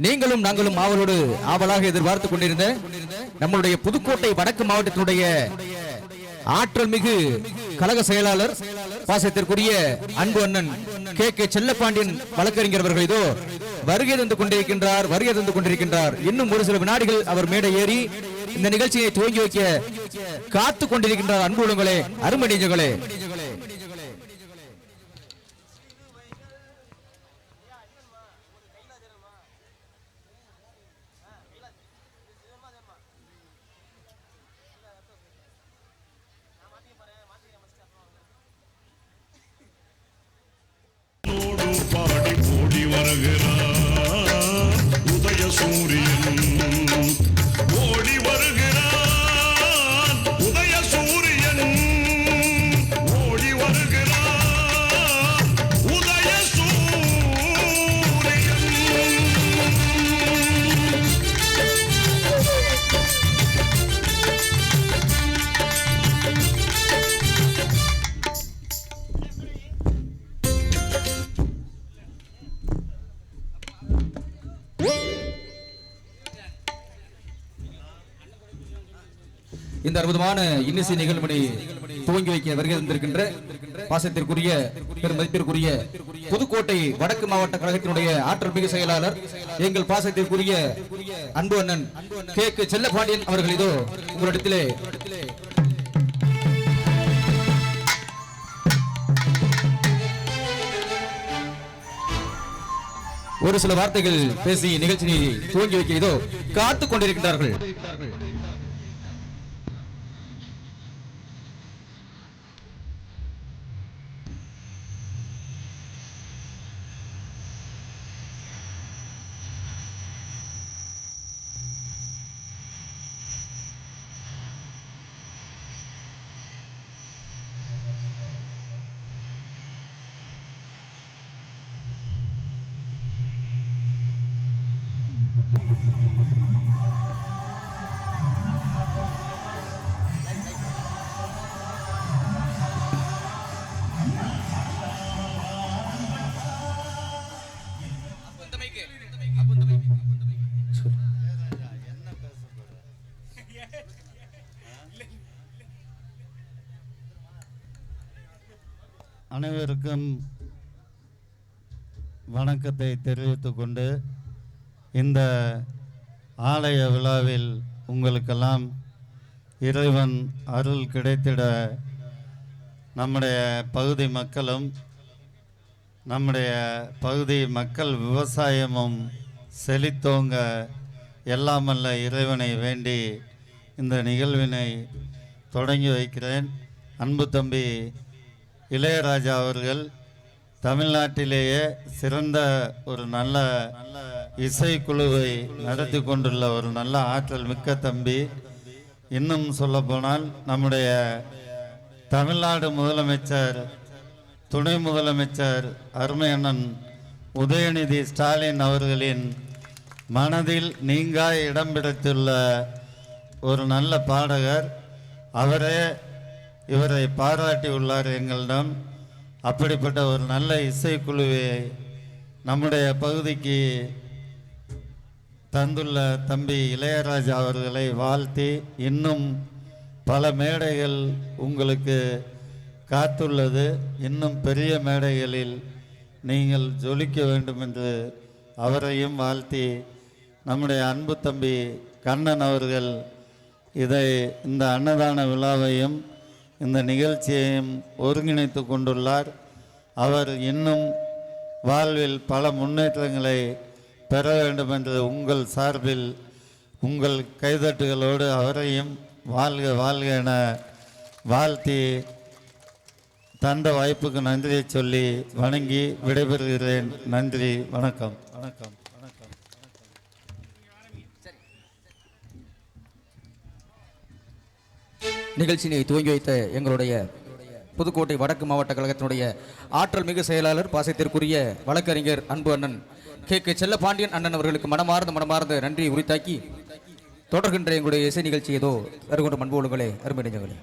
நீங்களும் நாங்களும் ஆவலோடு ஆவலாக எதிர்பார்த்துக் கொண்டிருந்த நம்முடைய புதுக்கோட்டை வடக்கு மாவட்டத்தினுடைய ஆற்றல் மிகு கழக செயலாளர் பாசத்திற்குரிய அன்பு அண்ணன் கே செல்லப்பாண்டியன் வழக்கறிஞர் அவர்கள் இதோ வருகை தந்து கொண்டிருக்கின்றார். இன்னும் ஒரு சில வினாடிகள் அவர் மேடை ஏறி இந்த நிகழ்ச்சியை துவங்கி வைக்க காத்துக் கொண்டிருக்கின்றார். அன்பு உள்ளங்களே, அருமை நெஞ்சங்களே, உதய சூரியன் ஓடி வருகிறான், உதய சூரியன் ஓடி வருகிறான், உதய சூரியன். இந்த அற்புதமான இன்னிசை நிகழ்வினை துவங்கி வைக்க வருகை தந்திருக்கின்ற பாசத்திற்குரிய பெருமதிப்பிற்குரிய புதுக்கோட்டை வடக்கு மாவட்ட கழகத்தினுடைய ஆற்றல் மிகு செயலாளர் எங்கள் பாசத்திற்குரிய அன்பு அண்ணன் கே செல்லப்பாண்டியன் அவர்கள் இதோ உங்களிடத்திலே ஒரு சில வார்த்தைகள் பேசி நிகழ்ச்சியை துவங்கி வைக்க இதோ காத்துக் கொண்டிருக்கின்றார்கள். அனைவருக்கும் வணக்கத்தை தெரிவித்துக் கொண்டு இந்த ஆலய விழாவில் உங்களுக்கெல்லாம் இறைவன் அருள் கிடைத்திட நம்முடைய பகுதி மக்களும் நம்முடைய பகுதி மக்கள் விவசாயமும் செழித்தோங்க எல்லாமல்ல இறைவனை வேண்டி இந்த நிகழ்வினை தொடங்கி வைக்கிறேன். அன்பு தம்பி இளையராஜா அவர்கள் தமிழ்நாட்டிலேயே சிறந்த ஒரு நல்ல இசைக்குழுவை நடத்தி கொண்டுள்ள ஒரு நல்ல ஆற்றல் மிக்க தம்பி. இன்னும் சொல்லப்போனால் நம்முடைய தமிழ்நாடு முதலமைச்சர், துணை முதலமைச்சர் அருமை அண்ணன் உதயநிதி ஸ்டாலின் அவர்களின் மனதில் நீங்கா இடம் பிடித்துள்ள ஒரு நல்ல பாடகர். அவரே இவரை பாராட்டி உள்ளார் எங்களிடம். அப்படிப்பட்ட ஒரு நல்ல இசைக்குழுவை நம்முடைய பகுதிக்கு தந்துள்ள தம்பி இளையராஜா அவர்களை வாழ்த்தி, இன்னும் பல மேடைகள் உங்களுக்கு காத்துள்ளது. இன்னும் பெரிய மேடைகளில் நீங்கள் ஜொலிக்க வேண்டும் என்று அவரையும் வாழ்த்தி, நம்முடைய அன்பு தம்பி கண்ணன் அவர்கள் இந்த அன்னதான விழாவையும் இந்த நிகழ்ச்சியையும் ஒருங்கிணைத்து கொண்டுள்ளார். அவர் இன்னும் வாழ்வில் பல முன்னேற்றங்களை பெற வேண்டும் என்று உங்கள் சார்பில் உங்கள் கைதட்டுகளோடு அவரையும் வாழ்க வாழ்க என வாழ்த்தி தந்த வாய்ப்புக்கு நன்றியை சொல்லி வணங்கி விடைபெறுகிறேன். நன்றி, வணக்கம். வணக்கம். நிகழ்ச்சியை துவங்கி வைத்த எங்களுடைய புதுக்கோட்டை வடக்கு மாவட்ட கழகத்தினுடைய ஆற்றல் மிகு செயலாளர் பாசத்திற்குரிய வழக்கறிஞர் அன்பு அண்ணன் கே செல்லப்பாண்டியன் அண்ணன் அவர்களுக்கு மனமார்ந்த நன்றி உரித்தாக்கி தொடர்கின்ற எங்களுடைய இசை நிகழ்ச்சி ஏதோ வருகின்ற அன்பு உள்ளங்களே, அருமை நெஞ்சங்களே.